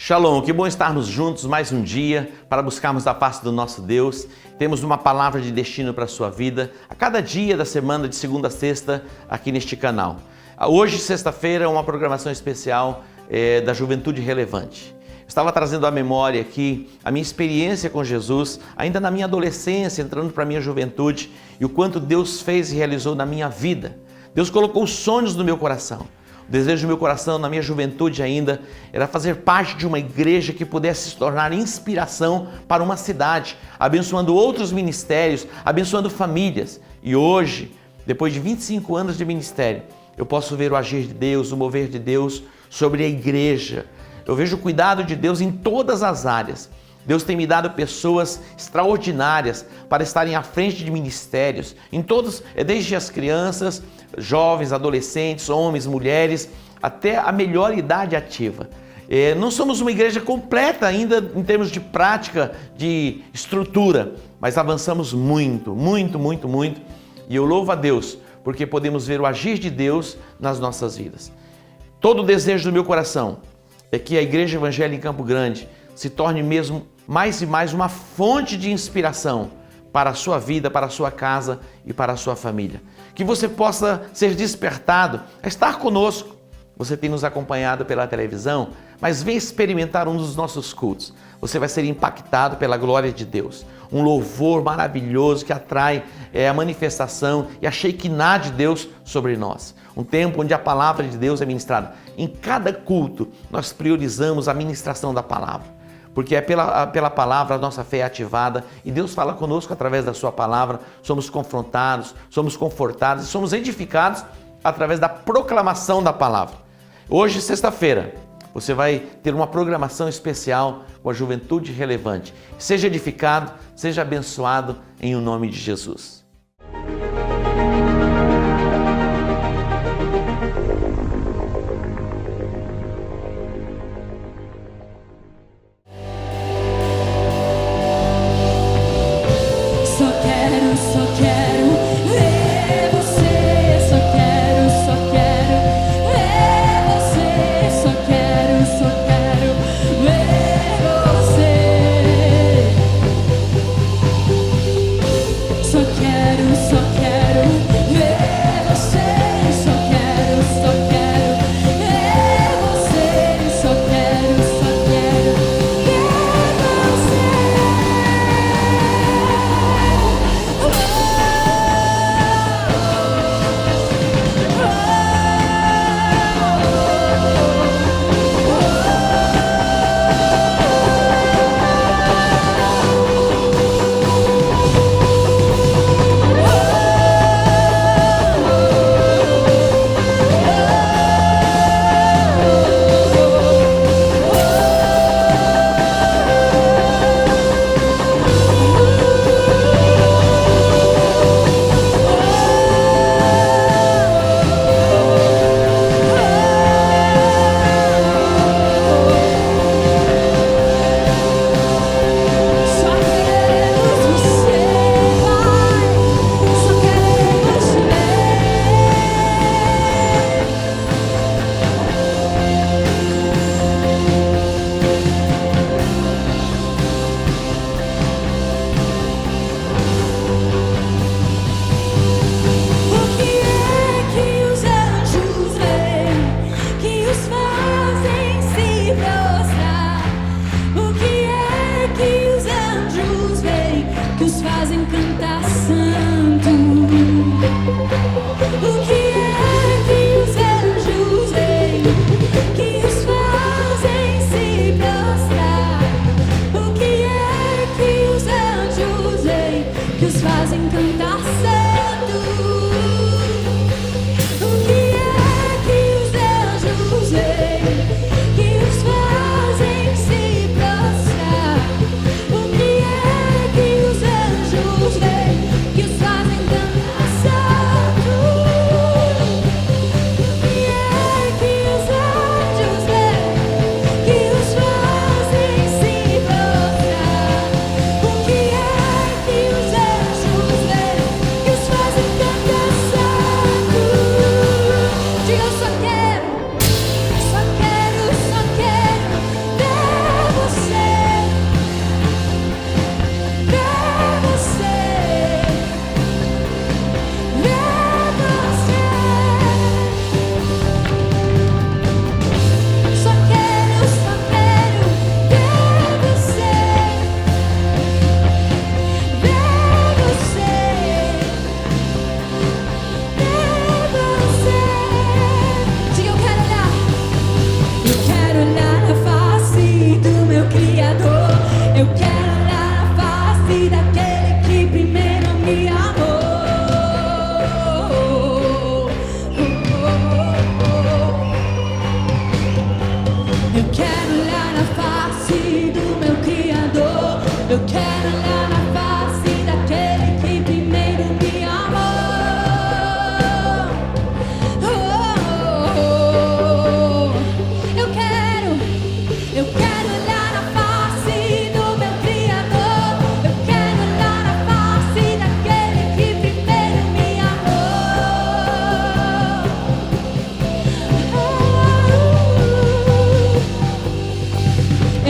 Shalom, que bom estarmos juntos mais um dia para buscarmos a face do nosso Deus. Temos uma palavra de destino para a sua vida a cada dia da semana, de segunda a sexta, aqui neste canal. Hoje, sexta-feira, uma programação especial da Juventude Relevante. Estava trazendo à memória aqui a minha experiência com Jesus, ainda na minha adolescência, entrando para a minha juventude, e o quanto Deus fez e realizou na minha vida. Deus colocou sonhos no meu coração. O desejo do meu coração, na minha juventude ainda, era fazer parte de uma igreja que pudesse se tornar inspiração para uma cidade, abençoando outros ministérios, abençoando famílias. E hoje, depois de 25 anos de ministério, eu posso ver o agir de Deus, o mover de Deus sobre a igreja. Eu vejo o cuidado de Deus em todas as áreas. Deus tem me dado pessoas extraordinárias para estarem à frente de ministérios, em todos, desde as crianças, jovens, adolescentes, homens, mulheres, até a melhor idade ativa. Não somos uma igreja completa ainda em termos de prática, de estrutura, mas avançamos muito. E eu louvo a Deus, porque podemos ver o agir de Deus nas nossas vidas. Todo o desejo do meu coração é que a Igreja Evangélica em Campo Grande se torne mesmo mais e mais uma fonte de inspiração para a sua vida, para a sua casa e para a sua família. Que você possa ser despertado a estar conosco. Você tem nos acompanhado pela televisão, mas vem experimentar um dos nossos cultos. Você vai ser impactado pela glória de Deus. Um louvor maravilhoso que atrai a manifestação e a Shekinah de Deus sobre nós. Um tempo onde a palavra de Deus é ministrada. Em cada culto, nós priorizamos a ministração da palavra. Porque é pela palavra a nossa fé é ativada e Deus fala conosco através da sua palavra. Somos confrontados, somos confortados e somos edificados através da proclamação da palavra. Hoje, sexta-feira, você vai ter uma programação especial com a Juventude Relevante. Seja edificado, seja abençoado em o nome de Jesus. Só quero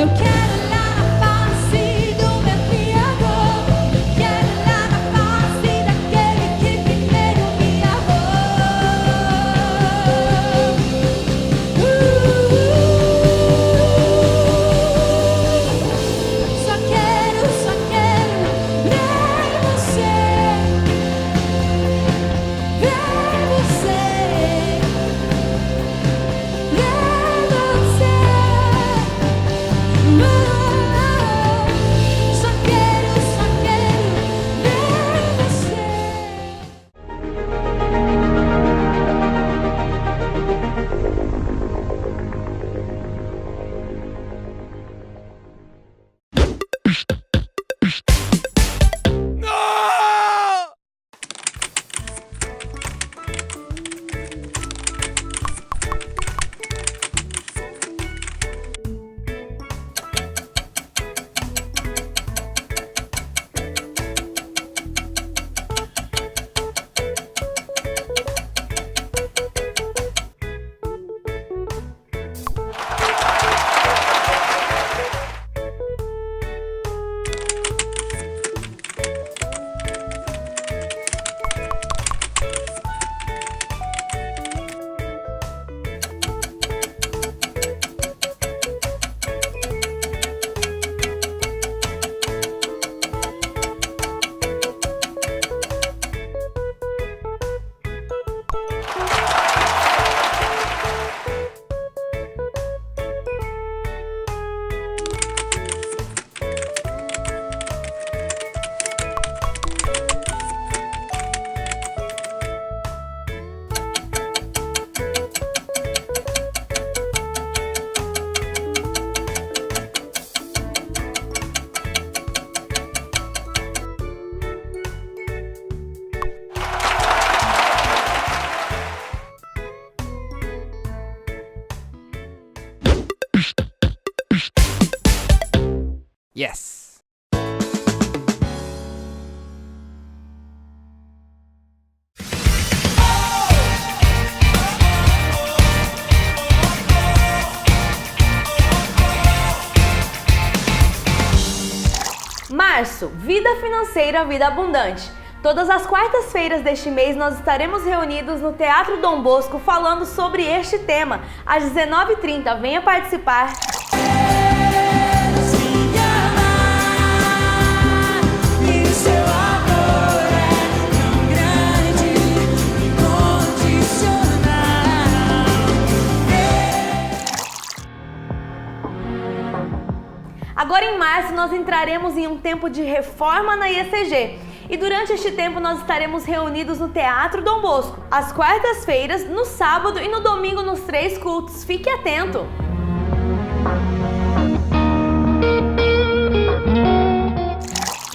Eu quero lá na face do meu Criador. Quero lá na face daquele que primeiro me amou. Só quero ver você. Ver você. Só quero ver você. Yes! Março, vida financeira, vida abundante. Todas as quartas-feiras deste mês nós estaremos reunidos no Teatro Dom Bosco falando sobre este tema. Às 19h30, venha participar. Agora em março nós entraremos em um tempo de reforma na IECG e durante este tempo nós estaremos reunidos no Teatro Dom Bosco, às quartas-feiras, no sábado e no domingo nos 3 cultos. Fique atento!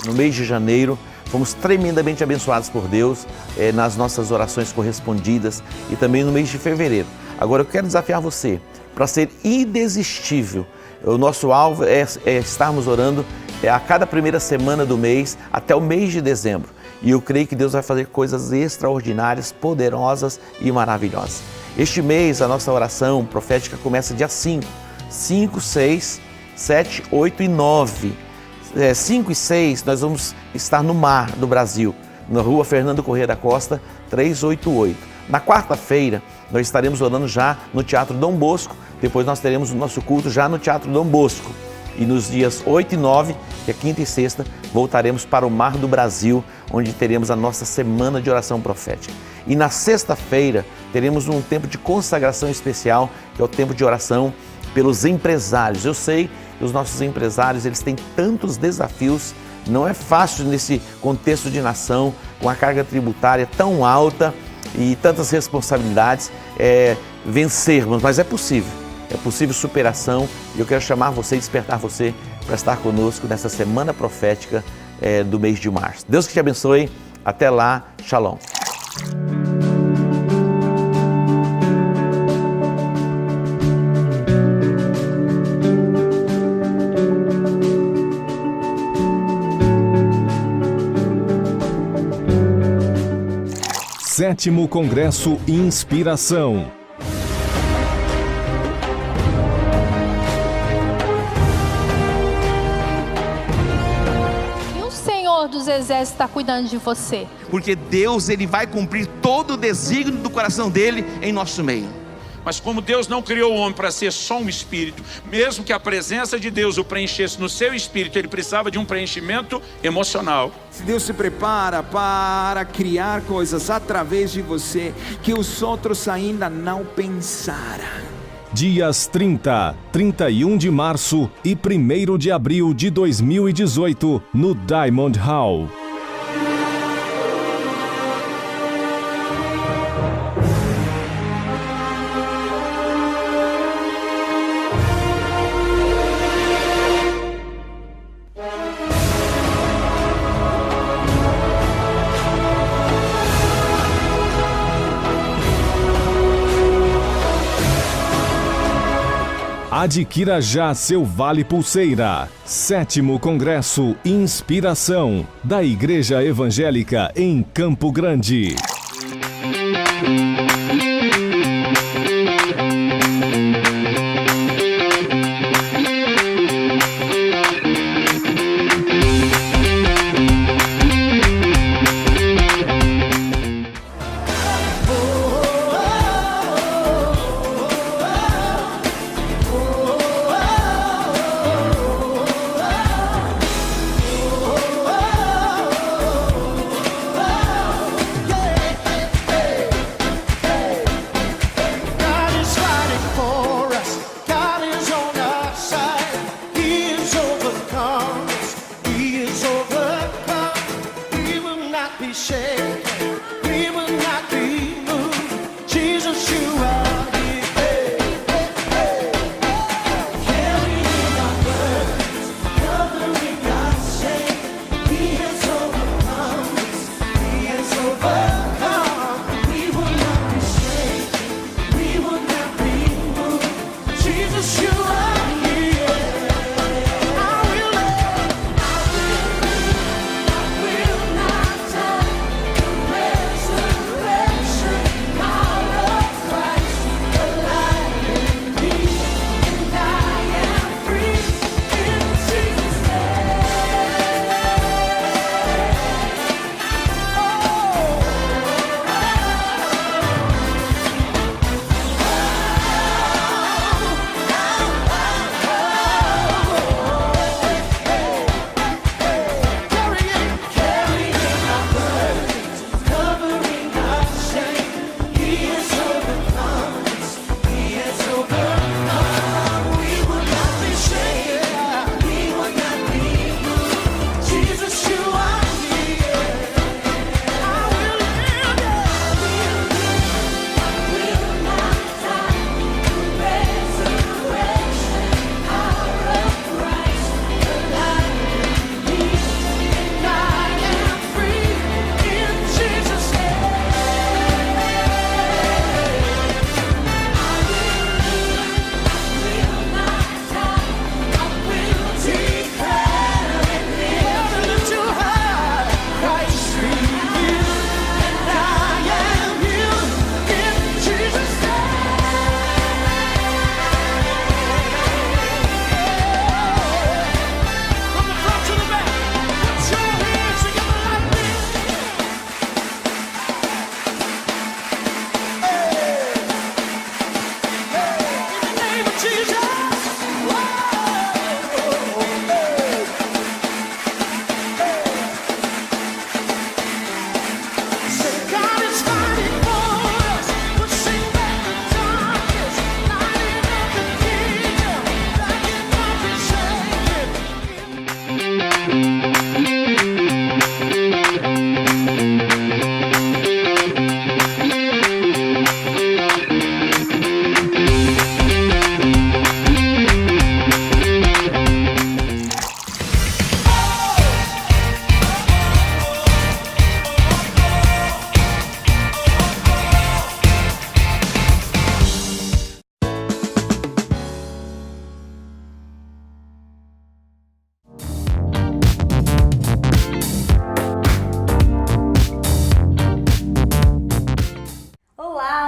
No mês de janeiro, fomos tremendamente abençoados por Deus nas nossas orações correspondidas e também no mês de fevereiro. Agora eu quero desafiar você para ser indesistível. O nosso alvo é estarmos orando a cada primeira semana do mês até o mês de dezembro. E eu creio que Deus vai fazer coisas extraordinárias, poderosas e maravilhosas. Este mês a nossa oração profética começa dia 5, 6, 7, 8 e 9. 5 e 6 nós vamos estar no mar do Brasil, na rua Fernando Corrêa da Costa, 388. Na quarta-feira nós estaremos orando já no Teatro Dom Bosco, depois nós teremos o nosso culto já no Teatro Dom Bosco. E nos dias 8 e 9, que é quinta e sexta, voltaremos para o Mar do Brasil, onde teremos a nossa semana de oração profética. E na sexta-feira teremos um tempo de consagração especial, que é o tempo de oração pelos empresários. Eu sei que os nossos empresários eles têm tantos desafios, não é fácil nesse contexto de nação, com a carga tributária tão alta e tantas responsabilidades, vencermos, mas é possível superação e eu quero chamar você e despertar você para estar conosco nessa semana profética do mês de março. Deus que te abençoe, até lá, shalom. Sétimo Congresso Inspiração. dos Exércitos está cuidando de você. Porque Deus, ele vai cumprir todo o desígnio do coração dele em nosso meio. Mas como Deus não criou o homem para ser só um espírito, mesmo que a presença de Deus o preenchesse no seu espírito, ele precisava de um preenchimento emocional. Deus se prepara para criar coisas através de você que os outros ainda não pensaram. Dias 30, 31 de março e 1º de abril de 2018, no Diamond Hall. Adquira já seu Vale Pulseira. 7º Congresso Inspiração da Igreja Evangélica em Campo Grande.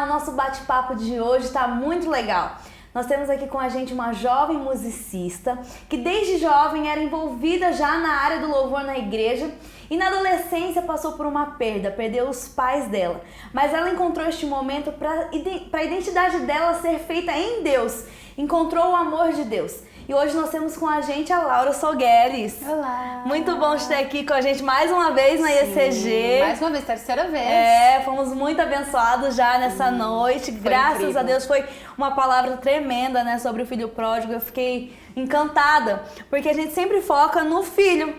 Nosso bate-papo de hoje está muito legal. Nós temos aqui com a gente uma jovem musicista que desde jovem era envolvida já na área do louvor na igreja e na adolescência passou por uma perda, perdeu os pais dela. Mas ela encontrou este momento para a identidade dela ser feita em Deus, encontrou o amor de Deus. E hoje nós temos com a gente a Laura Solgueres. Olá! Muito bom te ter aqui com a gente mais uma vez na IECG. Mais uma vez, terceira vez. Fomos muito abençoados já nessa noite. Graças incrível. a Deus, foi uma palavra tremenda, né, sobre o filho pródigo. Eu fiquei encantada, porque a gente sempre foca no filho.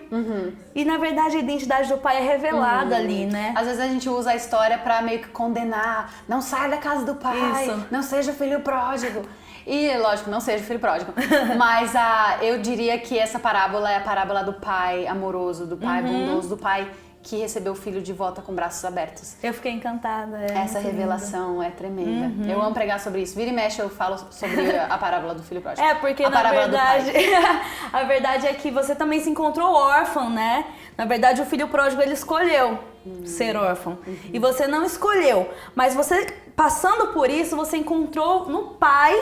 E na verdade a identidade do pai é revelada ali, né? Às vezes a gente usa a história pra meio que condenar. Não saia da casa do pai, Isso. não seja filho pródigo. E, lógico, não seja filho pródigo. Mas eu diria que essa parábola é a parábola do pai amoroso, do pai bondoso, do pai que recebeu o filho de volta com braços abertos. Eu fiquei encantada. Essa revelação é tremenda. Eu amo pregar sobre isso. Vira e mexe, eu falo sobre a parábola do filho pródigo. Porque a na parábola verdade, do pai. a verdade é que você também se encontrou órfão, né? Na verdade, o filho pródigo, ele escolheu ser órfão. E você não escolheu. Mas você, passando por isso, você encontrou no pai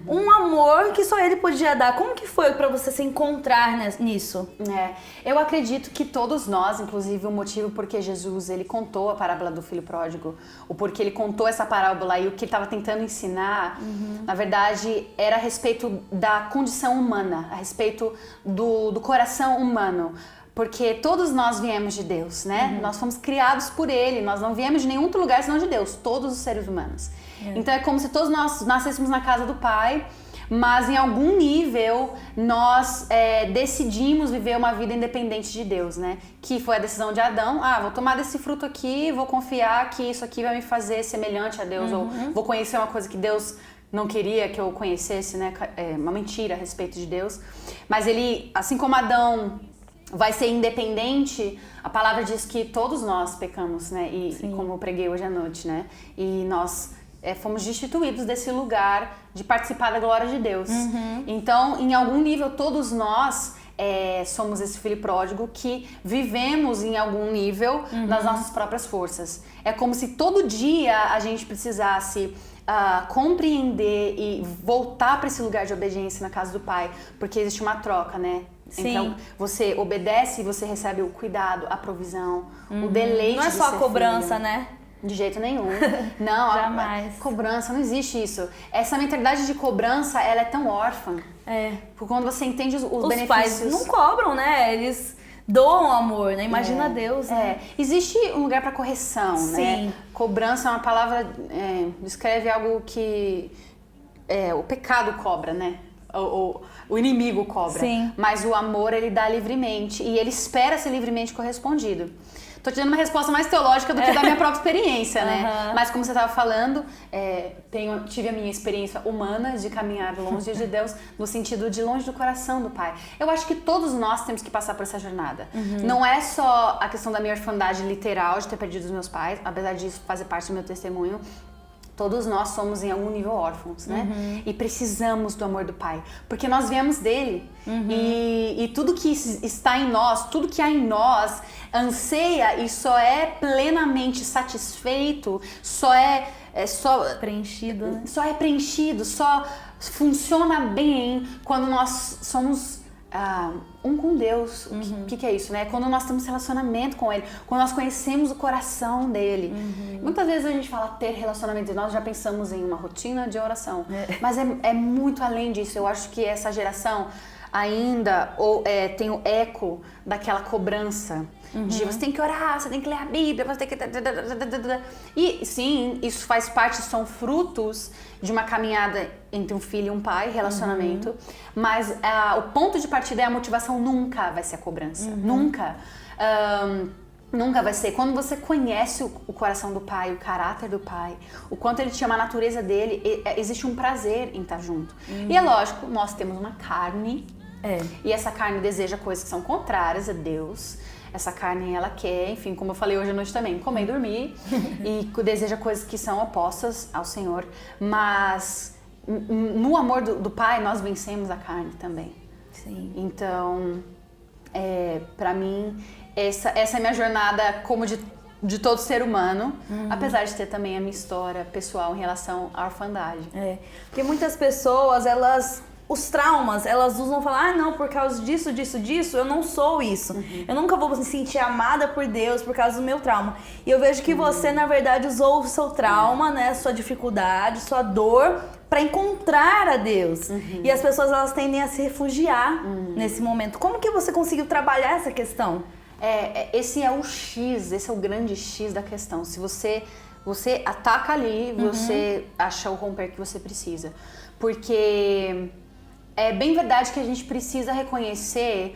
um amor que só ele podia dar. Como que foi pra você se encontrar nisso? Eu acredito que todos nós, inclusive o motivo porque Jesus ele contou a parábola do filho pródigo, o porquê ele contou essa parábola e o que ele estava tentando ensinar, na verdade era a respeito da condição humana, a respeito do coração humano. Porque todos nós viemos de Deus, né? Nós fomos criados por Ele, nós não viemos de nenhum outro lugar senão de Deus, todos os seres humanos. Então é como se todos nós nascêssemos na casa do Pai, mas em algum nível nós decidimos viver uma vida independente de Deus, né? Que foi a decisão de Adão, vou tomar desse fruto aqui, vou confiar que isso aqui vai me fazer semelhante a Deus, ou vou conhecer uma coisa que Deus não queria que eu conhecesse, né? Uma mentira a respeito de Deus. Mas ele, assim como Adão vai ser independente, a palavra diz que todos nós pecamos, né? E como eu preguei hoje à noite, né? E nós fomos destituídos desse lugar de participar da glória de Deus. Então, em algum nível, todos nós somos esse filho pródigo que vivemos em algum nível nas nossas próprias forças. É como se todo dia a gente precisasse compreender e voltar para esse lugar de obediência na casa do Pai, porque existe uma troca, né? Então, você obedece e você recebe o cuidado, a provisão, o deleite. Não é de só a ser cobrança, filho. né? De jeito nenhum. Não, Jamais. Cobrança, não existe isso. Essa mentalidade de cobrança, ela é tão órfã. Porque quando você entende os benefícios... Os pais não cobram, né? Eles doam amor, né? Imagina Deus, né? Existe um lugar para correção, né? Cobrança é uma palavra... descreve algo que... o pecado cobra, né? O inimigo cobra. Mas o amor, ele dá livremente. E ele espera ser livremente correspondido. Tô te dando uma resposta mais teológica do que da minha própria experiência, né? Mas como você estava falando, tive a minha experiência humana de caminhar longe de Deus, no sentido de longe do coração do Pai. Eu acho que todos nós temos que passar por essa jornada. Não é só a questão da minha orfandade literal, de ter perdido os meus pais, apesar disso fazer parte do meu testemunho. Todos nós somos em algum nível órfãos, né? E precisamos do amor do Pai, porque nós viemos dele. E tudo que está em nós, tudo que há em nós, anseia e só é plenamente satisfeito, só preenchido, né? Só é preenchido, só funciona bem quando nós somos um com Deus. O que é isso, né? Quando nós temos relacionamento com Ele, quando nós conhecemos o coração dele. Muitas vezes a gente fala ter relacionamento e nós já pensamos em uma rotina de oração. Mas é muito além disso. Eu acho que essa geração ainda tem o eco daquela cobrança de você tem que orar, você tem que ler a Bíblia, você tem que... E sim, isso faz parte, são frutos de uma caminhada entre um filho e um pai, relacionamento, mas o ponto de partida é a motivação, nunca vai ser a cobrança, nunca. Nunca vai ser. Quando você conhece o coração do Pai, o caráter do Pai, o quanto Ele te ama, a natureza dele, existe um prazer em estar junto. E é lógico, nós temos uma carne, e essa carne deseja coisas que são contrárias a Deus. Essa carne, ela quer, enfim, como eu falei hoje à noite também, comer e dormir, e deseja coisas que são opostas ao Senhor. Mas no amor do Pai, nós vencemos a carne também. Então, pra mim, essa é a minha jornada como de de todo ser humano, apesar de ter também a minha história pessoal em relação à orfandade. Porque muitas pessoas, os traumas, elas usam falar, não, por causa disso, eu não sou isso. Eu nunca vou me sentir amada por Deus por causa do meu trauma. E eu vejo que você, na verdade, usou o seu trauma, né, sua dificuldade, sua dor, para encontrar a Deus. E as pessoas, elas tendem a se refugiar nesse momento. Como que você conseguiu trabalhar essa questão? Esse é o X, esse é o grande X da questão. Se você ataca ali, você acha o romper que você precisa. Porque é bem verdade que a gente precisa reconhecer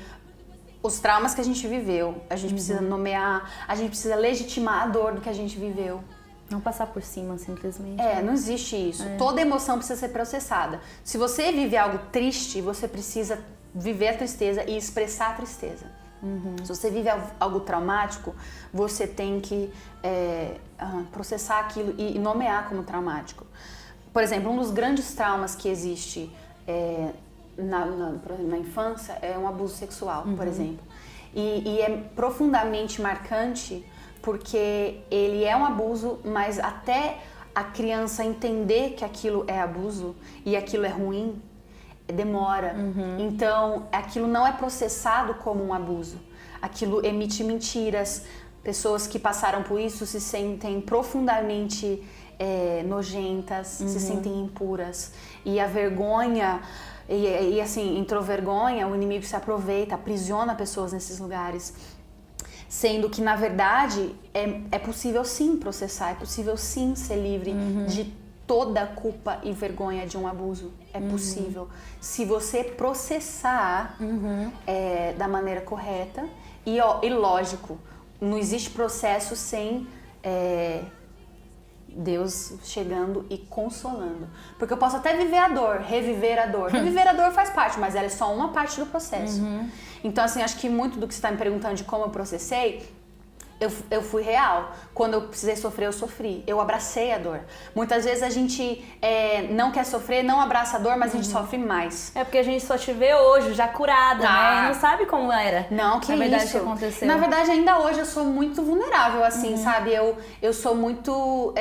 os traumas que a gente viveu. A gente precisa nomear, a gente precisa legitimar a dor do que a gente viveu. Não passar por cima, simplesmente. Não existe isso. Toda emoção precisa ser processada. Se você vive algo triste, você precisa viver a tristeza e expressar a tristeza. Se você vive algo traumático, você tem que processar aquilo e nomear como traumático. Por exemplo, um dos grandes traumas que existe na infância é um abuso sexual, por exemplo. E é profundamente marcante porque ele é um abuso, mas até a criança entender que aquilo é abuso e aquilo é ruim, demora. Então, aquilo não é processado como um abuso. Aquilo emite mentiras. Pessoas que passaram por isso se sentem profundamente nojentas, se sentem impuras. E a vergonha, assim, entrou vergonha, o inimigo se aproveita, aprisiona pessoas nesses lugares. Sendo que, na verdade, é possível sim processar, é possível sim ser livre de toda a culpa e vergonha de um abuso. É possível. Se você processar da maneira correta e lógico, não existe processo sem Deus chegando e consolando. Porque eu posso até viver a dor, reviver a dor. Reviver a dor faz parte, mas ela é só uma parte do processo. Então, assim, acho que muito do que você está me perguntando de como eu processei, eu fui real. Quando eu precisei sofrer, eu sofri. Eu abracei a dor. Muitas vezes a gente não quer sofrer, não abraça a dor, mas a gente sofre mais. É porque a gente só te vê hoje, já curada, né? E não sabe como era. Não, que na verdade, isso. Que aconteceu. Na verdade, ainda hoje eu sou muito vulnerável, assim, sabe? Eu sou muito...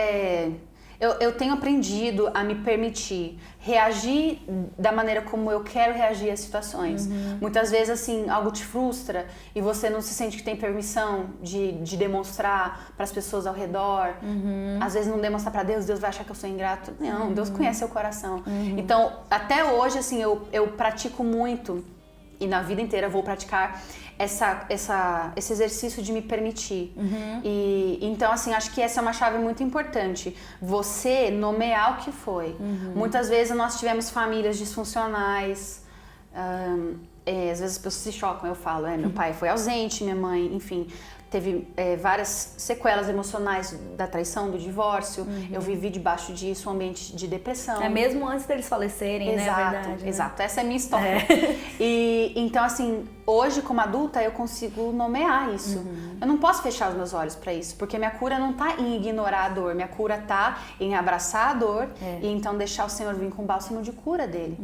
Eu tenho aprendido a me permitir reagir da maneira como eu quero reagir às situações. Muitas vezes, assim, algo te frustra e você não se sente que tem permissão de demonstrar para as pessoas ao redor. Às vezes não demonstrar para Deus, Deus vai achar que eu sou ingrato. Não, Deus conhece seu coração. Então, até hoje, assim, eu pratico muito e na vida inteira vou praticar esse exercício de me permitir. E então, assim, acho que essa é uma chave muito importante. Você nomear o que foi. Muitas vezes nós tivemos famílias disfuncionais. Às vezes as pessoas se chocam, eu falo, meu pai foi ausente, minha mãe, enfim, teve várias sequelas emocionais da traição, do divórcio. Eu vivi debaixo disso, um ambiente de depressão. É mesmo antes deles falecerem, né? Exato, Verdade, exato. Né? Essa é a minha história. E então, assim, hoje como adulta eu consigo nomear isso. Eu não posso fechar os meus olhos para isso, porque minha cura não tá em ignorar a dor, minha cura tá em abraçar a dor e então deixar o Senhor vir com o bálsamo de cura dele.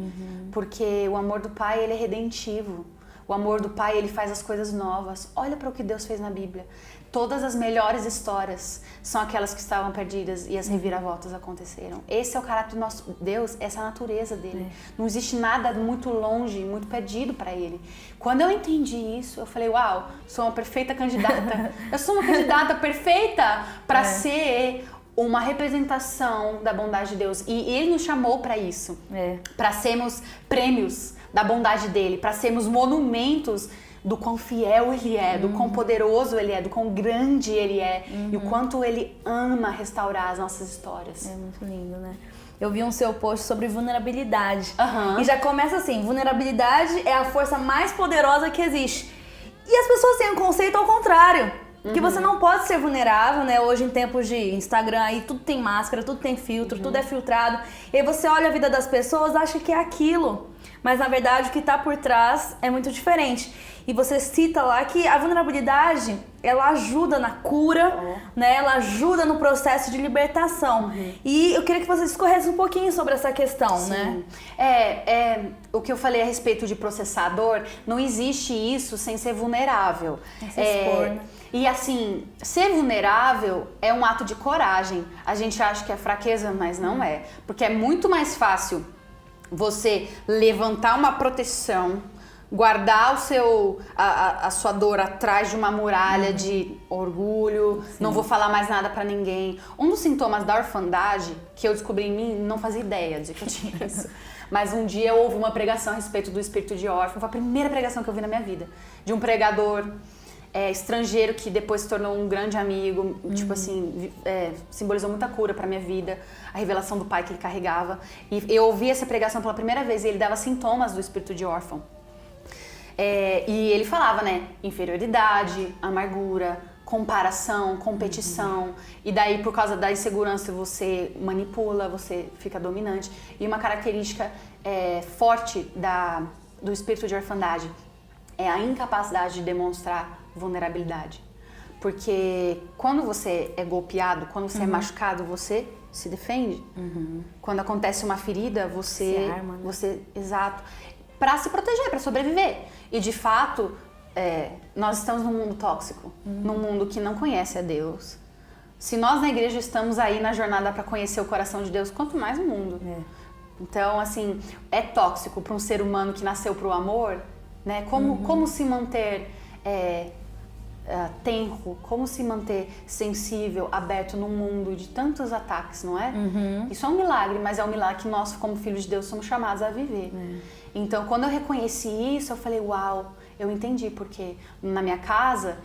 Porque o amor do Pai, ele é redentivo. O amor do Pai, ele faz as coisas novas. Olha para o que Deus fez na Bíblia. Todas as melhores histórias são aquelas que estavam perdidas e as reviravoltas aconteceram. Esse é o caráter do nosso Deus, essa é a natureza dele. Não existe nada muito longe, muito perdido para ele. Quando eu entendi isso, eu falei, uau, sou uma perfeita candidata. Eu sou uma candidata perfeita para ser uma representação da bondade de Deus. E ele nos chamou para isso, para sermos prêmios da bondade dele, para sermos monumentos do quão fiel ele é, do quão poderoso ele é, do quão grande ele é e o quanto ele ama restaurar as nossas histórias. É muito lindo, né? Eu vi um seu post sobre vulnerabilidade e já começa assim, vulnerabilidade é a força mais poderosa que existe. E as pessoas têm um conceito ao contrário, que você não pode ser vulnerável, né? Hoje em tempos de Instagram aí tudo tem máscara, tudo tem filtro, tudo é filtrado. E aí você olha a vida das pessoas, acha que é aquilo. mas na verdade o que está por trás é muito diferente. E você cita lá que a vulnerabilidade, ela ajuda na cura, né? Ela ajuda no processo de libertação. E eu queria que você discorresse um pouquinho sobre essa questão, né? O que eu falei a respeito de processar a dor, não existe isso sem ser vulnerável. Se expor, né? E assim, ser vulnerável é um ato de coragem. A gente acha que é fraqueza, mas não é. Porque é muito mais fácil você levantar uma proteção, guardar a sua dor atrás de uma muralha de orgulho, não vou falar mais nada pra ninguém. Um dos sintomas da orfandade que eu descobri em mim, não fazia ideia de que eu tinha isso. Mas um dia eu ouvi uma pregação a respeito do espírito de órfão. Foi a primeira pregação que eu vi na minha vida. De um pregador estrangeiro que depois se tornou um grande amigo. Tipo assim, simbolizou muita cura pra minha vida. A revelação do pai que ele carregava. E eu ouvi essa pregação pela primeira vez e ele dava sintomas do espírito de órfão. E ele falava, né, inferioridade, amargura, comparação, competição, e daí por causa da insegurança você manipula, você fica dominante. E uma característica forte do espírito de orfandade é a incapacidade de demonstrar vulnerabilidade. Porque quando você é golpeado, quando você é machucado, você se defende. Quando acontece uma ferida, você... Se arma, né? Exato. Para se proteger, para sobreviver. E de fato, nós estamos num mundo tóxico, num mundo que não conhece a Deus. Se nós na igreja estamos aí na jornada para conhecer o coração de Deus, quanto mais o mundo. Então, assim, é tóxico para um ser humano que nasceu para o amor, né? Como se manter tenro, como se manter sensível, aberto num mundo de tantos ataques, não é? Isso é um milagre, mas é um milagre que nós, como filhos de Deus, somos chamados a viver. Então, quando eu reconheci isso, eu falei, uau, eu entendi, porque na minha casa,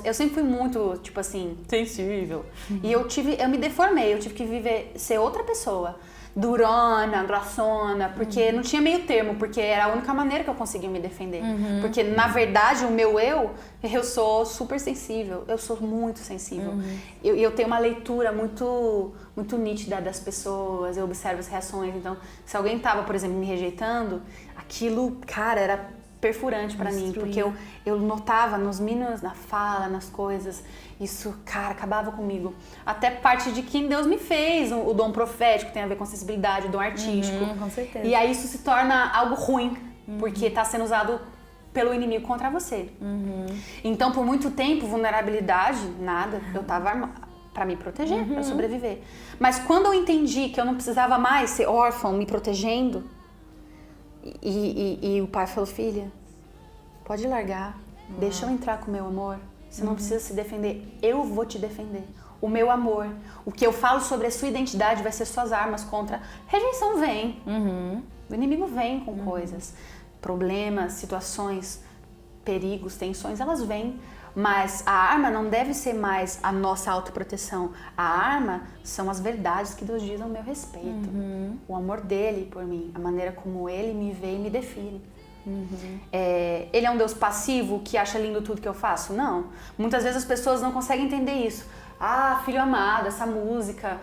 eu sempre fui muito, tipo assim, sensível. E eu me deformei, eu tive que ser outra pessoa. Durona, grossona, porque não tinha meio termo, porque era a única maneira que eu conseguia me defender. Porque, na verdade, o meu eu sou super sensível, eu sou muito sensível. Eu tenho uma leitura muito, muito nítida das pessoas, eu observo as reações. Então, se alguém tava, por exemplo, me rejeitando, aquilo, cara, era perfurante pra mim, porque eu notava nos mínimos, na fala, nas coisas, isso, cara, acabava comigo. Até parte de quem Deus me fez, o dom profético tem a ver com sensibilidade, o dom artístico. Com certeza. E aí isso se torna algo ruim, porque tá sendo usado pelo inimigo contra você. Então, por muito tempo, vulnerabilidade, nada, eu tava pra me proteger, pra sobreviver. Mas quando eu entendi que eu não precisava mais ser órfão, me protegendo, e o pai falou, filha, pode largar, deixa eu entrar com o meu amor, você não precisa se defender, eu vou te defender. O meu amor, o que eu falo sobre a sua identidade vai ser suas armas contra... Rejeição vem, o inimigo vem com coisas, problemas, situações, perigos, tensões, elas vêm. Mas a arma não deve ser mais a nossa autoproteção. A arma são as verdades que Deus diz ao meu respeito. O amor dele por mim, a maneira como ele me vê e me define. Ele é um Deus passivo que acha lindo tudo que eu faço? Não. Muitas vezes as pessoas não conseguem entender isso. Ah, filho amado, essa música,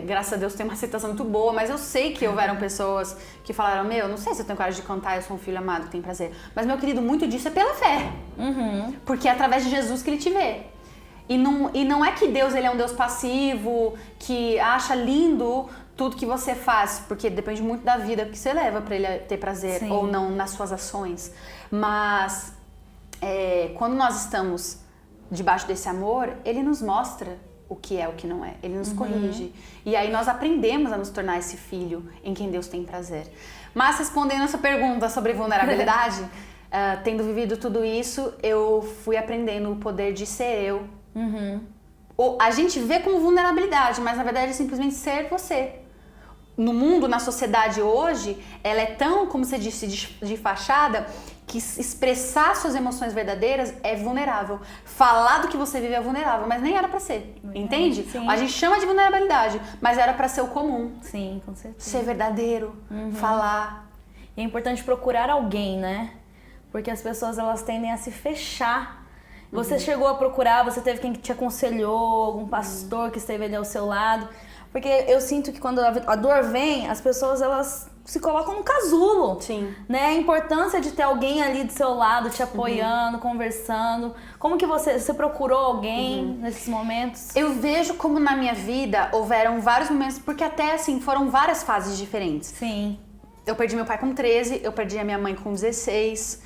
graças a Deus tem uma aceitação muito boa, mas eu sei que houveram pessoas que falaram, não sei se eu tenho coragem de cantar, eu sou um filho amado que tem prazer. Mas, meu querido, muito disso é pela fé. Porque é através de Jesus que ele te vê. E não é que Deus ele é um Deus passivo, que acha lindo tudo que você faz, porque depende muito da vida que você leva para ele ter prazer ou não nas suas ações. Mas quando nós estamos debaixo desse amor, ele nos mostra o que é, o que não é. Ele nos corrige. E aí nós aprendemos a nos tornar esse filho em quem Deus tem prazer. Mas respondendo essa pergunta sobre vulnerabilidade, tendo vivido tudo isso, eu fui aprendendo o poder de ser eu. A gente vê como vulnerabilidade, mas na verdade é simplesmente ser você. No mundo, na sociedade hoje, ela é tão, como você disse, de fachada, que expressar suas emoções verdadeiras é vulnerável. Falar do que você vive é vulnerável, mas nem era pra ser, entende? Sim. A gente chama de vulnerabilidade, mas era pra ser o comum. Sim, com certeza. Ser verdadeiro, falar. E é importante procurar alguém, né? Porque as pessoas, elas tendem a se fechar. Você chegou a procurar, você teve quem te aconselhou, algum pastor que esteve ali ao seu lado. Porque eu sinto que quando a dor vem, as pessoas, elas se colocam no casulo. Sim. Né? A importância de ter alguém ali do seu lado, te apoiando, conversando. Como que você procurou alguém nesses momentos? Eu vejo como na minha vida houveram vários momentos, porque até assim, foram várias fases diferentes. Sim. Eu perdi meu pai com 13, eu perdi a minha mãe com 16,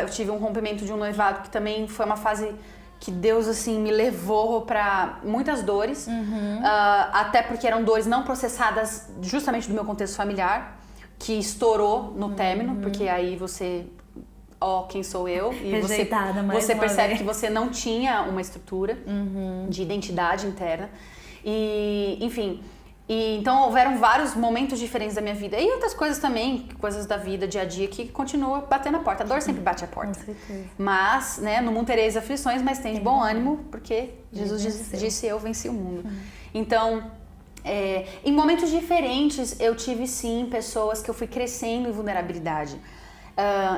eu tive um rompimento de um noivado que também foi uma fase que Deus, assim, me levou pra muitas dores, até porque eram dores não processadas justamente do meu contexto familiar, que estourou no término, porque aí você, quem sou eu? E Rejeitada mais você uma percebe vez. que você não tinha uma estrutura de identidade interna. E, enfim, então houveram vários momentos diferentes da minha vida. E outras coisas também, coisas da vida, dia a dia, que continuam batendo a porta. A dor sempre bate a porta. Com certeza. Mas, né, no mundo tereis aflições, mas tem de bom ânimo, porque Jesus disse, eu venci o mundo. Então, em momentos diferentes, eu tive sim pessoas que eu fui crescendo em vulnerabilidade.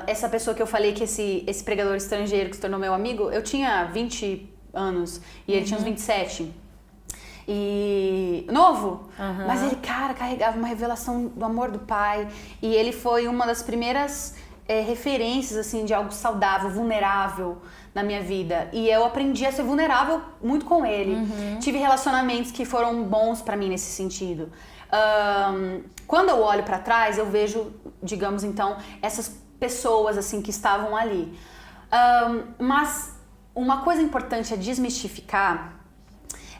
Essa pessoa que eu falei que esse pregador estrangeiro que se tornou meu amigo, eu tinha 20 anos e ele tinha uns 27. E novo, mas ele, cara, carregava uma revelação do amor do pai, e ele foi uma das primeiras referências, assim, de algo saudável, vulnerável na minha vida, e eu aprendi a ser vulnerável muito com ele. Tive relacionamentos que foram bons pra mim nesse sentido. Quando eu olho pra trás, eu vejo, digamos então, essas pessoas, assim, que estavam ali. Mas uma coisa importante é desmistificar.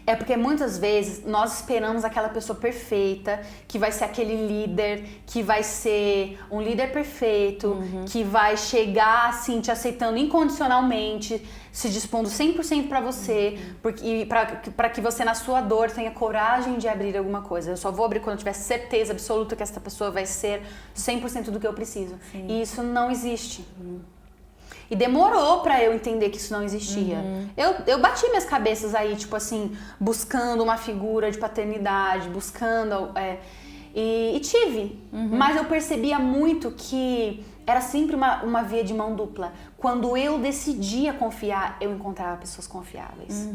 É porque muitas vezes nós esperamos aquela pessoa perfeita, que vai ser aquele líder, que vai ser um líder perfeito, que vai chegar assim, te aceitando incondicionalmente, se dispondo 100% pra você, para que você na sua dor tenha coragem de abrir alguma coisa. Eu só vou abrir quando eu tiver certeza absoluta que essa pessoa vai ser 100% do que eu preciso. E isso não existe. E demorou pra eu entender que isso não existia. Eu bati minhas cabeças aí, tipo assim, buscando uma figura de paternidade, buscando... e tive. Mas eu percebia muito que era sempre uma via de mão dupla. Quando eu decidia confiar, eu encontrava pessoas confiáveis.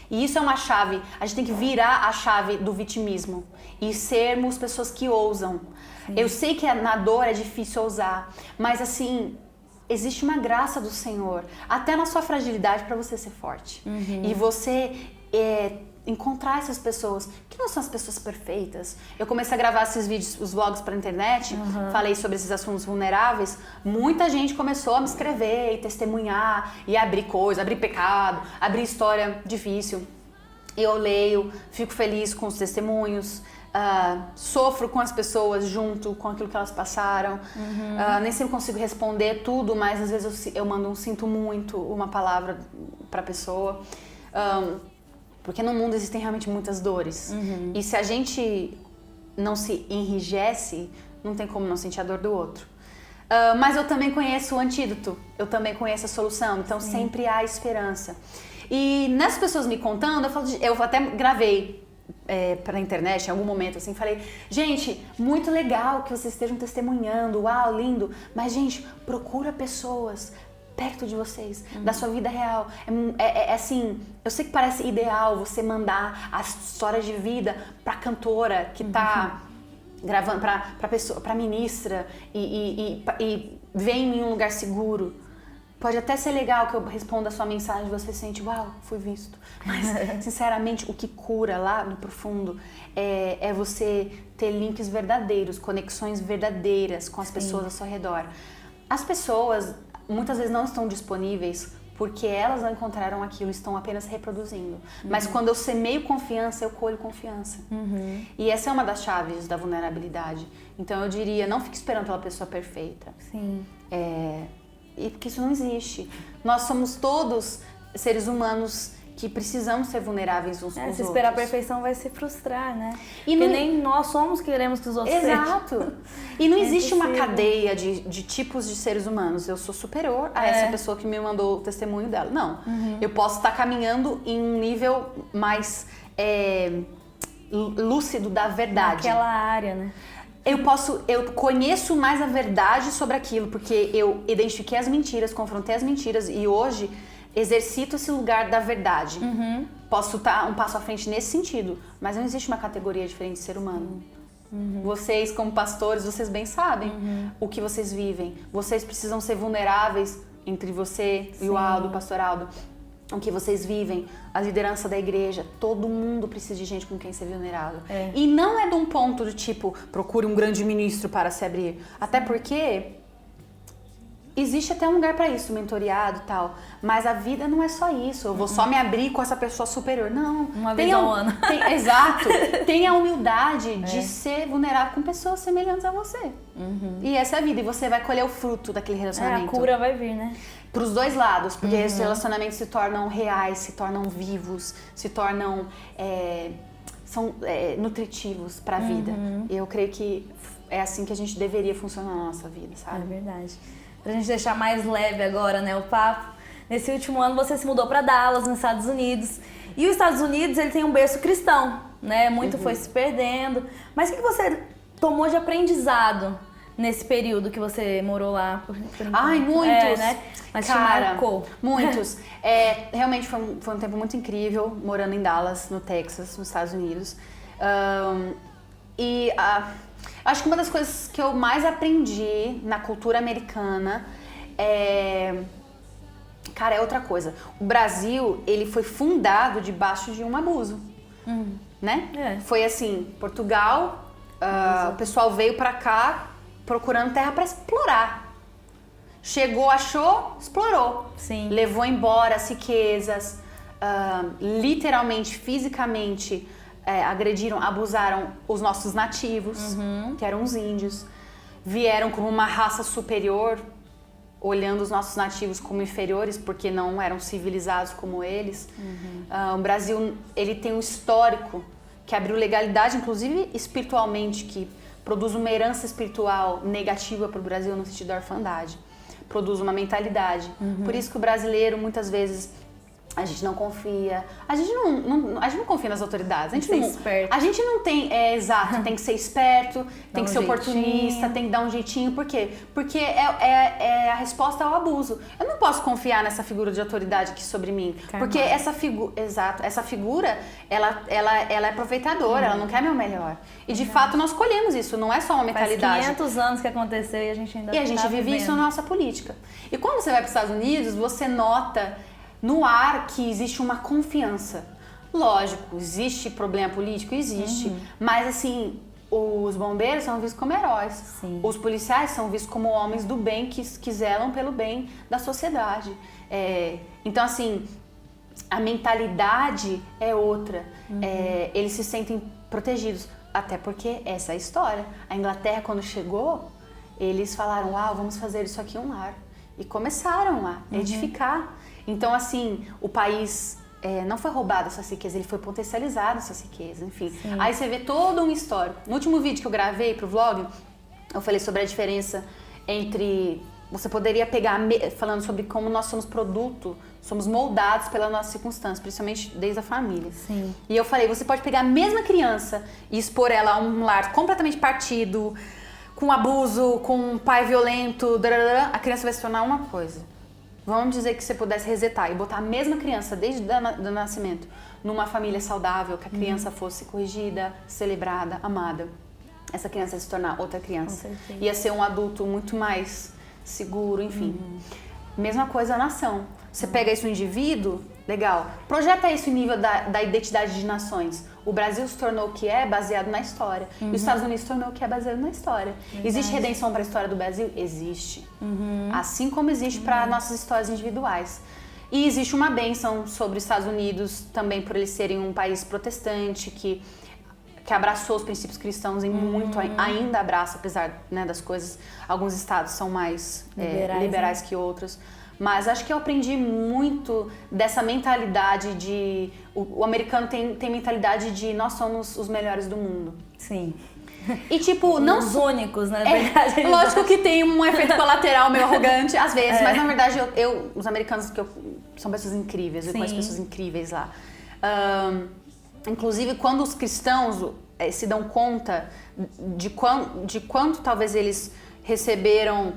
E isso é uma chave. A gente tem que virar a chave do vitimismo e sermos pessoas que ousam. Eu sei que na dor é difícil ousar, mas assim... Existe uma graça do Senhor, até na sua fragilidade, para você ser forte. E você encontrar essas pessoas, que não são as pessoas perfeitas. Eu comecei a gravar esses vídeos, os vlogs para a internet, falei sobre esses assuntos vulneráveis. Muita gente começou a me escrever e testemunhar, e abrir coisa, abrir pecado, abrir história difícil. E eu leio, fico feliz com os testemunhos. Sofro com as pessoas junto com aquilo que elas passaram. Nem sempre consigo responder tudo, mas às vezes eu mando um sinto muito, uma palavra pra pessoa. Porque no mundo existem realmente muitas dores. E se a gente não se enrijece, não tem como não sentir a dor do outro. Mas eu também conheço o antídoto, eu também conheço a solução, então sempre há esperança. E nessas pessoas me contando, eu até gravei pra internet em algum momento, assim, falei, gente, muito legal que vocês estejam testemunhando, uau, lindo, mas, gente, procura pessoas perto de vocês, da sua vida real. Assim, eu sei que parece ideal você mandar a história de vida pra cantora que tá gravando, pra ministra e vem em um lugar seguro. Pode até ser legal que eu responda a sua mensagem e você sente, uau, fui visto. Mas, sinceramente, o que cura lá no profundo é você ter links verdadeiros, conexões verdadeiras com as pessoas ao seu redor. As pessoas, muitas vezes, não estão disponíveis porque elas não encontraram aquilo, estão apenas reproduzindo. Mas quando eu semeio confiança, eu colho confiança. E essa é uma das chaves da vulnerabilidade. Então, eu diria, não fique esperando pela pessoa perfeita. Sim. E porque isso não existe. Nós somos todos seres humanos que precisamos ser vulneráveis uns com os outros. Se esperar a perfeição vai se frustrar, né? E porque não... nem nós somos que queremos que os outros sejam. Exato. E não existe uma cadeia de tipos de seres humanos. Eu sou superior a essa pessoa que me mandou o testemunho dela. Não. Eu posso estar caminhando em um nível mais lúcido da verdade. Naquela área, né? Eu conheço mais a verdade sobre aquilo, porque eu identifiquei as mentiras, confrontei as mentiras e hoje exercito esse lugar da verdade. Posso estar um passo à frente nesse sentido, mas não existe uma categoria diferente de ser humano. Vocês, como pastores, vocês bem sabem o que vocês vivem. Vocês precisam ser vulneráveis entre você e o Aldo, o pastor Aldo. O que vocês vivem, a liderança da igreja, todo mundo precisa de gente com quem ser vulnerável. E não é de um ponto do tipo, procure um grande ministro para se abrir. Até porque existe até um lugar para isso, mentoreado e tal. Mas a vida não é só isso. Eu vou só me abrir com essa pessoa superior. Não. Uma vez ao ano. Exato. Tenha a humildade de ser vulnerável com pessoas semelhantes a você. E essa é a vida. E você vai colher o fruto daquele relacionamento. A cura vai vir, né? Para os dois lados, porque esses relacionamentos se tornam reais, se tornam vivos, se tornam são nutritivos para a vida. E eu creio que é assim que a gente deveria funcionar na nossa vida, sabe? É verdade. Pra gente deixar mais leve agora, né, o papo. Nesse último ano você se mudou para Dallas, nos Estados Unidos. E os Estados Unidos, ele tem um berço cristão, né? Muito foi se perdendo. Mas o que você tomou de aprendizado nesse período que você morou lá? Por Ai, muitos! Né? Mas Cara, te marcou. Muitos. Realmente foi um tempo muito incrível, morando em Dallas, no Texas, nos Estados Unidos. Acho que uma das coisas que eu mais aprendi na cultura americana é outra coisa. O Brasil, ele foi fundado debaixo de um abuso, né? Foi assim, Portugal, o pessoal veio pra cá procurando terra pra explorar. Chegou, achou, explorou. Sim. Levou embora as riquezas, literalmente, fisicamente, agrediram, abusaram os nossos nativos, que eram os índios. Vieram como uma raça superior, olhando os nossos nativos como inferiores, porque não eram civilizados como eles. O Brasil, ele tem um histórico que abriu legalidade, inclusive espiritualmente, que produz uma herança espiritual negativa para o Brasil no sentido da orfandade. Produz uma mentalidade. Por isso que o brasileiro, muitas vezes, a gente não confia. A gente não confia nas autoridades. A gente não tem... exato, tem que ser esperto, tem que ser oportunista, tem que dar um jeitinho. Por quê? Porque é a resposta ao abuso. Eu não posso confiar nessa figura de autoridade aqui sobre mim. Porque essa figura, ela é aproveitadora, ela não quer meu melhor. E de fato nós colhemos isso, não é só uma mentalidade. Faz 500 anos que aconteceu e a gente ainda E a gente vive isso na nossa política. E quando você vai para os Estados Unidos, você nota no ar que existe uma confiança. Lógico, existe problema político? Existe. Mas assim, os bombeiros são vistos como heróis. Sim. Os policiais são vistos como homens do bem que zelam pelo bem da sociedade. Então assim, a mentalidade é outra. Eles se sentem protegidos. Até porque essa é a história. A Inglaterra, quando chegou, eles falaram, vamos fazer isso aqui um lar. E começaram a edificar. Então, assim, o país não foi roubado suas riquezas, ele foi potencializado suas riquezas, enfim. Sim. Aí você vê todo um histórico. No último vídeo que eu gravei pro vlog, eu falei sobre a diferença entre... Você poderia pegar, falando sobre como nós somos produto, somos moldados pela nossa circunstância, principalmente desde a família. Sim. E eu falei, você pode pegar a mesma criança e expor ela a um lar completamente partido, com abuso, com um pai violento, a criança vai se tornar uma coisa. Vamos dizer que você pudesse resetar e botar a mesma criança desde o nascimento numa família saudável, que a criança fosse corrigida, celebrada, amada. Essa criança ia se tornar outra criança. Ia ser um adulto muito mais seguro, enfim. Mesma coisa a nação. Você pega isso no indivíduo, legal. Projeta isso em nível da identidade de nações. O Brasil se tornou o que é baseado na história. E os Estados Unidos se tornou o que é baseado na história. Existe redenção para a história do Brasil? Existe. Assim como existe para nossas histórias individuais. E existe uma bênção sobre os Estados Unidos também por eles serem um país protestante que abraçou os princípios cristãos e muito ainda abraça, apesar, né, das coisas. Alguns estados são mais liberais que outros. Mas acho que eu aprendi muito dessa mentalidade de... O americano tem mentalidade de nós somos os melhores do mundo. Sim. E tipo, não... Os únicos, né? Na verdade, lógico que tem um efeito colateral meio arrogante, às vezes. Mas na verdade, os americanos são pessoas incríveis. Eu conheço pessoas incríveis lá. Inclusive, quando os cristãos se dão conta de quanto talvez eles receberam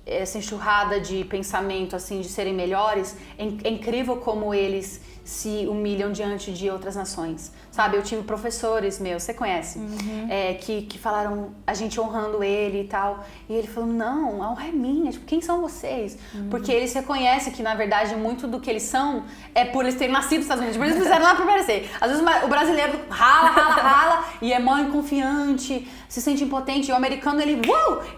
essa enxurrada de pensamento, assim, de serem melhores, é incrível como eles se humilham diante de outras nações, sabe? Eu tive professores meus, você conhece, que falaram, a gente honrando ele e tal, e ele falou, não, a honra é minha, tipo, quem são vocês? Porque eles reconhecem que, na verdade, muito do que eles são é por eles terem nascido nos Estados Unidos, por eles fizeram lá pra aparecer. Às vezes o brasileiro rala, e é mãe confiante, se sente impotente, e o americano, ele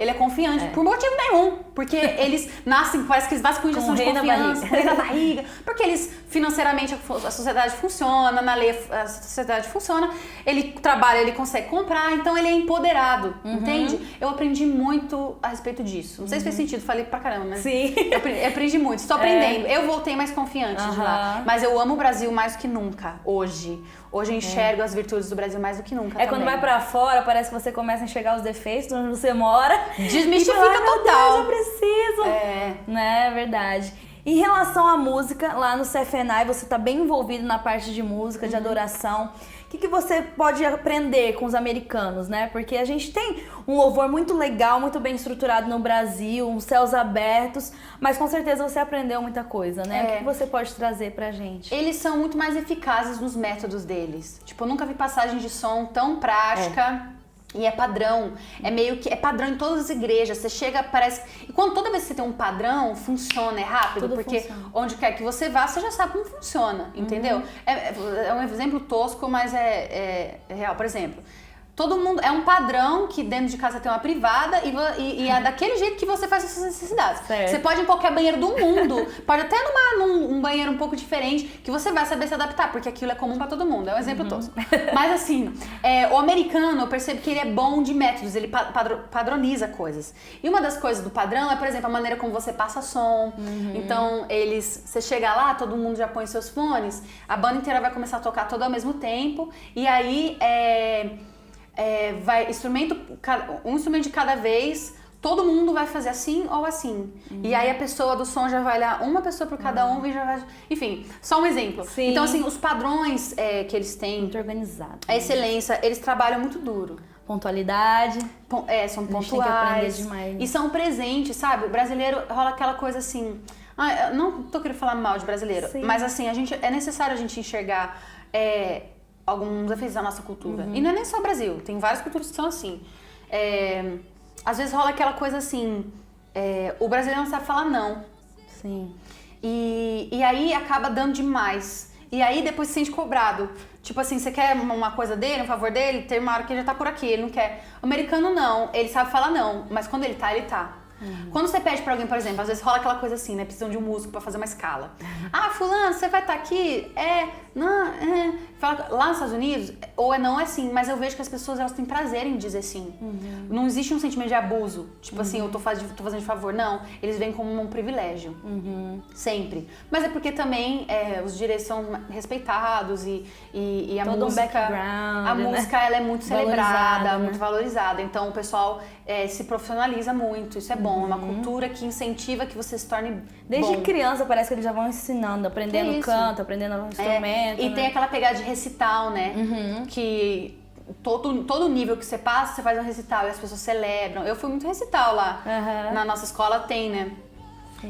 é confiante, por motivo nenhum, porque eles nascem, parece que eles nascem com injeção de confiança, com rei na barriga, porque eles, financeiramente, a sociedade funciona, na lei a sociedade funciona, ele trabalha, ele consegue comprar, então ele é empoderado, entende? Eu aprendi muito a respeito disso. Não sei se fez sentido, falei pra caramba, mas Sim. eu aprendi muito, estou aprendendo. Eu voltei mais confiante de lá, mas eu amo o Brasil mais do que nunca, hoje. Hoje eu enxergo as virtudes do Brasil mais do que nunca Quando vai pra fora, parece que você começa a enxergar os defeitos de onde você mora. Desmistifica e fala, total. Meu Deus, eu preciso. Né, é verdade. Em relação à música, lá no CFNI você tá bem envolvido na parte de música, de adoração. O que você pode aprender com os americanos, né? Porque a gente tem um louvor muito legal, muito bem estruturado no Brasil, uns céus abertos, mas com certeza você aprendeu muita coisa, né? O que você pode trazer pra gente? Eles são muito mais eficazes nos métodos deles. Tipo, eu nunca vi passagem de som tão prática. E é padrão, é meio que, é padrão em todas as igrejas, você chega, parece, e toda vez que você tem um padrão, funciona, é rápido, Tudo porque funciona. onde quer que você vá, você já sabe como funciona, entendeu? É um exemplo tosco, mas é real. Por exemplo, todo mundo, é um padrão que dentro de casa tem uma privada e é daquele jeito que você faz as suas necessidades. Certo. Você pode ir em qualquer banheiro do mundo, pode até num banheiro um pouco diferente, que você vai saber se adaptar, porque aquilo é comum pra todo mundo, é um exemplo tosco. Mas assim, o americano, eu percebo que ele é bom de métodos, ele padroniza coisas. E uma das coisas do padrão é, por exemplo, a maneira como você passa som. Então, você chega lá, todo mundo já põe seus fones, a banda inteira vai começar a tocar todo ao mesmo tempo, e aí vai um instrumento de cada vez, todo mundo vai fazer assim ou assim. E aí a pessoa do som já vai olhar uma pessoa por cada um e já vai... Enfim, só um exemplo. Sim. Então, assim, os padrões que eles têm, Muito organizado. a excelência, eles trabalham muito duro. Pontualidade. São A gente tem que aprender pontuais demais. e são presentes, sabe? O brasileiro rola aquela coisa assim... eu não tô querendo falar mal de brasileiro, Sim. mas assim, é necessário a gente enxergar alguns efeitos da nossa cultura. E não é nem só o Brasil, tem várias culturas que são assim. Às vezes rola aquela coisa assim, o brasileiro não sabe falar não. Sim. E aí acaba dando demais. E aí depois se sente cobrado. Tipo assim, você quer uma coisa dele, um favor dele, tem uma hora que ele já tá por aqui, ele não quer. O americano não, ele sabe falar não, mas quando ele tá, ele tá. Quando você pede pra alguém, por exemplo, às vezes rola aquela coisa assim, né? Precisam de um músico pra fazer uma escala. Ah, fulano, você vai estar aqui? Fala, lá nos Estados Unidos, ou não é assim, mas eu vejo que as pessoas, elas têm prazer em dizer sim. Não existe um sentimento de abuso, tipo assim, eu tô fazendo de favor, não. Eles veem como um privilégio, sempre. Mas é porque também os direitos são respeitados e a Todo um música... background, a né? música, ela é muito celebrada, Valorizada, né? muito valorizada. Então o pessoal se profissionaliza muito, isso é bom. É uma cultura que incentiva que você se torne Desde bom. criança parece que eles já vão ensinando, aprendendo É isso. canto, aprendendo instrumento. E né? tem aquela pegada de recital, né? Que todo nível que você passa, você faz um recital e as pessoas celebram. Eu fui muito recital lá. Na nossa escola tem, né?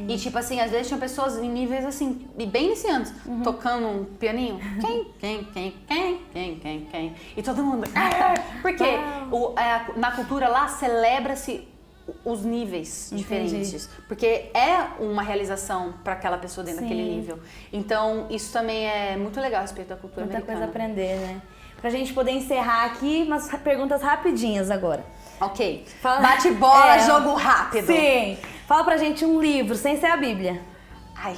E tipo assim, às vezes tinha pessoas em níveis assim, bem iniciantes, tocando um pianinho. Quem? E todo mundo. Porque na cultura lá celebra-se os níveis diferentes. Porque é uma realização para aquela pessoa dentro daquele nível. Então, isso também é muito legal a respeito da cultura Muita americana. coisa a aprender, né? Pra gente poder encerrar aqui, umas perguntas rapidinhas agora. Ok. Fala- Bate-bola, jogo rápido. Sim. Fala pra gente um livro, sem ser a Bíblia. Ai.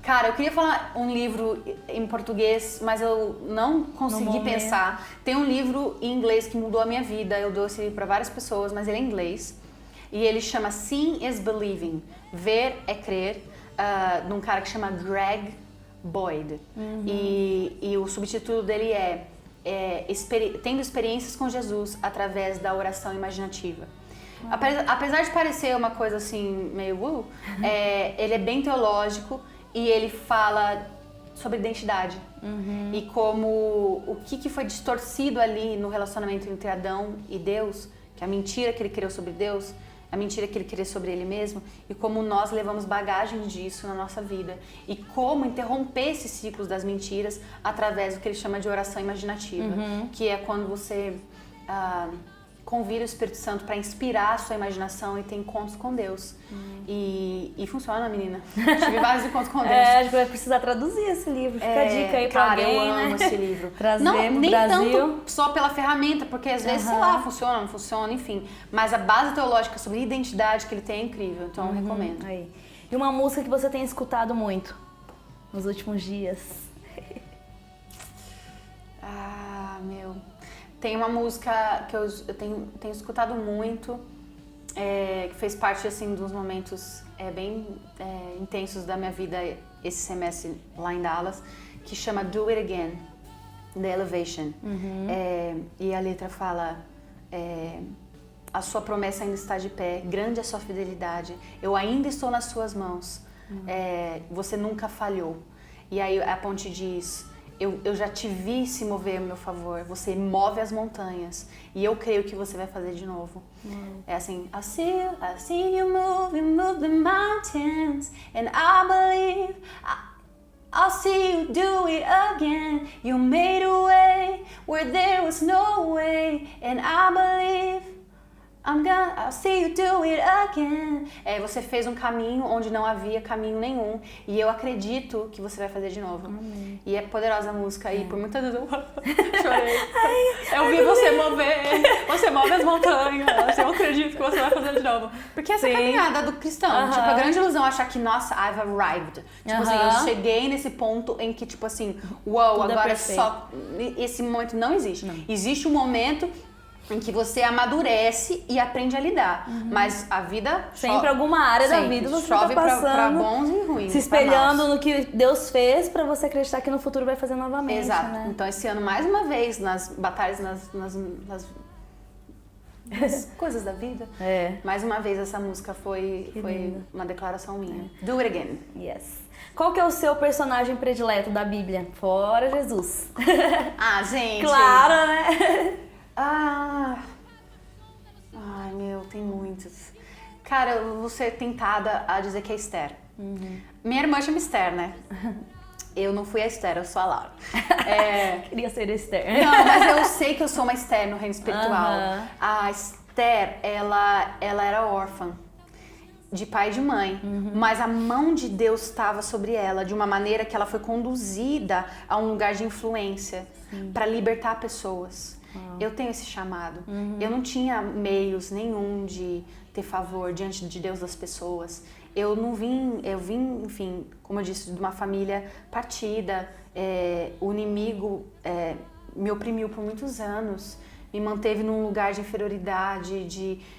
Cara, eu queria falar um livro em português, mas eu não consegui momento. pensar. Tem um livro em inglês que mudou a minha vida. Eu dou esse livro pra várias pessoas, mas ele é em inglês. E ele chama Seeing is Believing. Ver é crer, de um cara que chama Greg Boyd. E o subtítulo dele é Tendo Experiências com Jesus através da oração imaginativa. Apesar de parecer uma coisa assim, meio ele é bem teológico e ele fala sobre identidade. E como o que foi distorcido ali no relacionamento entre Adão e Deus, que a mentira que ele criou sobre Deus, a mentira que ele cria sobre ele mesmo e como nós levamos bagagem disso na nossa vida e como interromper esses ciclos das mentiras através do que ele chama de oração imaginativa, que é quando você convida o Espírito Santo para inspirar a sua imaginação e ter encontros com Deus. E funciona, menina. Tive vários encontros com Deus. Acho que vai precisar traduzir esse livro. Fica a dica aí pra alguém, eu amo né? esse livro. Trazer Não, pro nem Brasil. tanto só pela ferramenta, porque às vezes, sei lá, funciona, não funciona, enfim. Mas a base teológica sobre identidade que ele tem é incrível, então eu recomendo. Aí. E uma música que você tem escutado muito nos últimos dias? Tem uma música que eu tenho escutado muito, que fez parte, assim, dos momentos bem intensos da minha vida esse semestre lá em Dallas, que chama Do It Again, The Elevation. E a letra fala, a sua promessa ainda está de pé, grande é a sua fidelidade, eu ainda estou nas suas mãos, você nunca falhou. E aí a ponte diz... Eu já te vi se mover a meu favor, você move as montanhas e eu creio que você vai fazer de novo. É assim, I've seen you move the mountains and I believe I'll see you do it again. You made a way where there was no way and I believe I'll see you do it again. Você fez um caminho onde não havia caminho nenhum e eu acredito que você vai fazer de novo. E é poderosa a música e por muitas vezes eu chorei. Eu vi você mover, você move as montanhas, eu acredito que você vai fazer de novo. Porque essa é a caminhada do cristão, tipo, a grande ilusão é achar que, nossa, I've arrived. Tipo assim, eu cheguei nesse ponto em que, tipo assim, uau, agora é só... Esse momento não existe. Existe um momento em que você amadurece e aprende a lidar. Mas a vida... Sempre alguma área da vida você chove tá passando, pra bons e ruins. se espelhando no que Deus fez pra você acreditar que no futuro vai fazer novamente. Exato. Né? Então esse ano, mais uma vez, nas batalhas, nas coisas da vida, mais uma vez essa música foi uma declaração minha. Do it again. Yes. Qual que é o seu personagem predileto da Bíblia? Fora Jesus. Gente... Claro, né? Ai, tem muitos. Cara, eu vou ser tentada a dizer que é Esther. Minha irmã chama Esther, né? Eu não fui a Esther, eu sou a Laura. Queria ser Esther. Não, mas eu sei que eu sou uma Esther no reino espiritual. A Esther, ela era órfã, de pai e de mãe, mas a mão de Deus estava sobre ela de uma maneira que ela foi conduzida a um lugar de influência para libertar pessoas. Eu tenho esse chamado. Eu não tinha meios nenhum de ter favor diante de Deus das pessoas. Eu vim, enfim, como eu disse, de uma família partida. O inimigo me oprimiu por muitos anos, me manteve num lugar de inferioridade,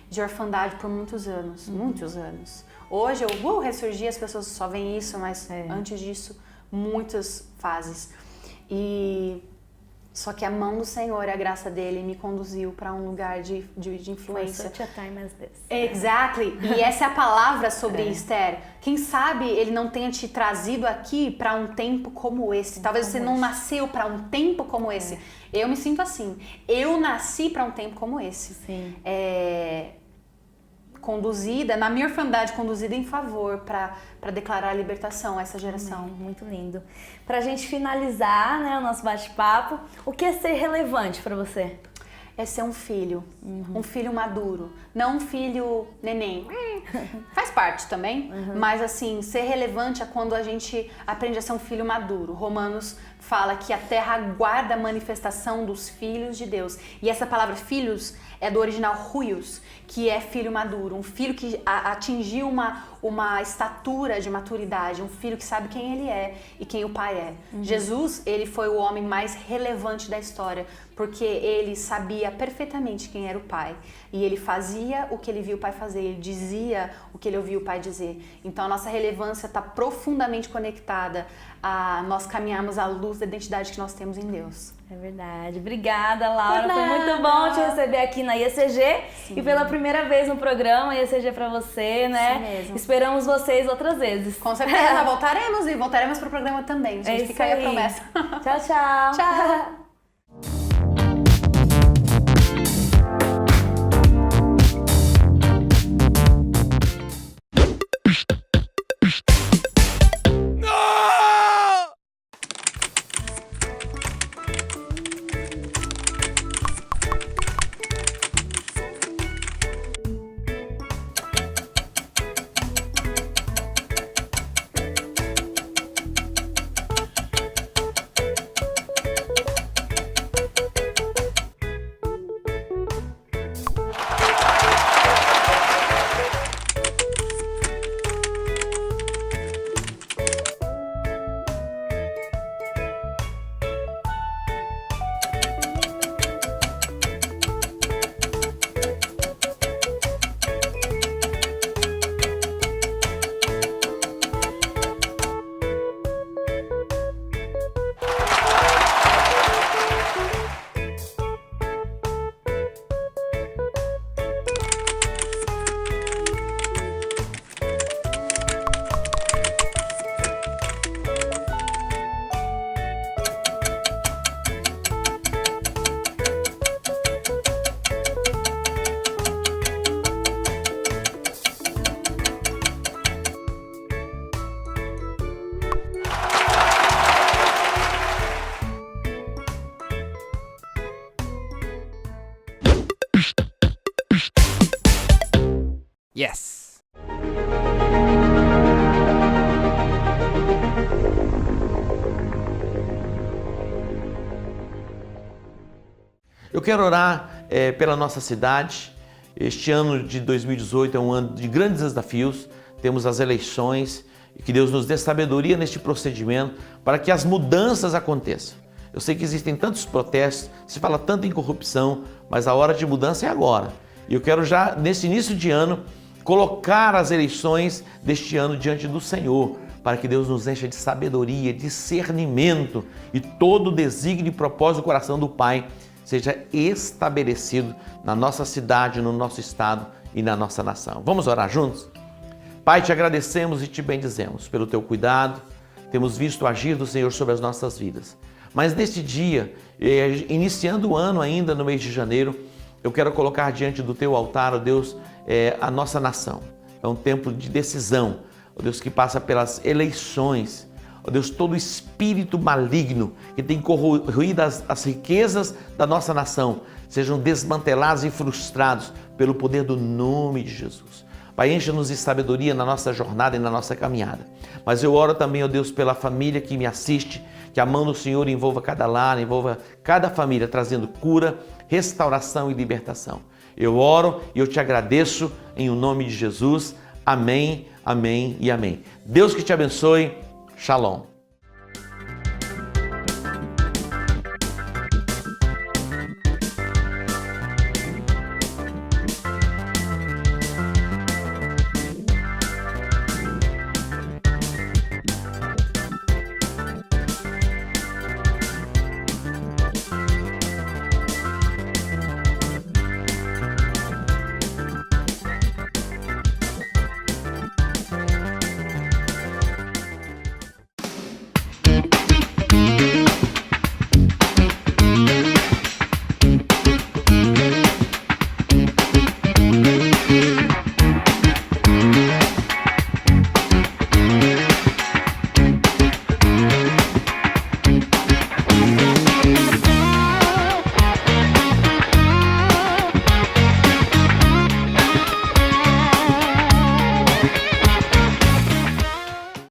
de orfandade por muitos anos, muitos anos. Hoje eu ressurgi, as pessoas só veem isso, mas antes disso, muitas fases. Só que a mão do Senhor, a graça dele, me conduziu para um lugar de influência. For such a time as this. Exactly. E essa é a palavra sobre Esther. Quem sabe ele não tenha te trazido aqui para um tempo como esse. Talvez você não nasceu para um tempo como esse. Eu me sinto assim. Eu nasci para um tempo como esse. Sim. Conduzida, na minha orfandade, conduzida em favor para declarar a libertação a essa geração. Muito lindo. Pra gente finalizar, né, o nosso bate-papo, o que é ser relevante pra você? É ser um filho maduro, não um filho neném. Faz parte também, mas assim, ser relevante é quando a gente aprende a ser um filho maduro. Romanos fala que a terra aguarda a manifestação dos filhos de Deus. E essa palavra filhos é do original huios, que é filho maduro, um filho que atingiu uma estatura de maturidade, um filho que sabe quem ele é e quem o pai é. Jesus, ele foi o homem mais relevante da história, porque ele sabia perfeitamente quem era o pai. E ele fazia o que ele viu o pai fazer, ele dizia o que ele ouviu o pai dizer. Então a nossa relevância está profundamente conectada a nós caminharmos à luz da identidade que nós temos em Deus. É verdade. Obrigada, Laura. Foi muito bom te receber aqui na IECG. E pela primeira vez no programa IECG pra você, né? Isso mesmo. Esperamos vocês outras vezes. Com certeza, voltaremos e voltaremos pro programa também. Gente, fica aí a promessa. Tchau, tchau. Tchau. quero orar pela nossa cidade. Este ano de 2018 é um ano de grandes desafios. Temos as eleições e que Deus nos dê sabedoria neste procedimento para que as mudanças aconteçam. Eu sei que existem tantos protestos, se fala tanto em corrupção, mas a hora de mudança é agora. E eu quero já, nesse início de ano, colocar as eleições deste ano diante do Senhor, para que Deus nos encha de sabedoria, discernimento e todo o desígnio e propósito do coração do Pai seja estabelecido na nossa cidade, no nosso estado e na nossa nação. Vamos orar juntos? Pai, te agradecemos e te bendizemos pelo teu cuidado. Temos visto o agir do Senhor sobre as nossas vidas. Mas neste dia, iniciando o ano ainda no mês de janeiro, eu quero colocar diante do teu altar, ó Deus, a nossa nação. É um tempo de decisão, ó Deus, que passa pelas eleições. Ó Deus, todo espírito maligno que tem corroído as riquezas da nossa nação sejam desmantelados e frustrados pelo poder do nome de Jesus. Pai, encha-nos de sabedoria na nossa jornada e na nossa caminhada. Mas eu oro também, ó Deus, pela família que me assiste, que a mão do Senhor envolva cada lar, envolva cada família, trazendo cura, restauração e libertação. Eu oro e eu te agradeço em o nome de Jesus. Amém, amém e amém. Deus que te abençoe. Shalom.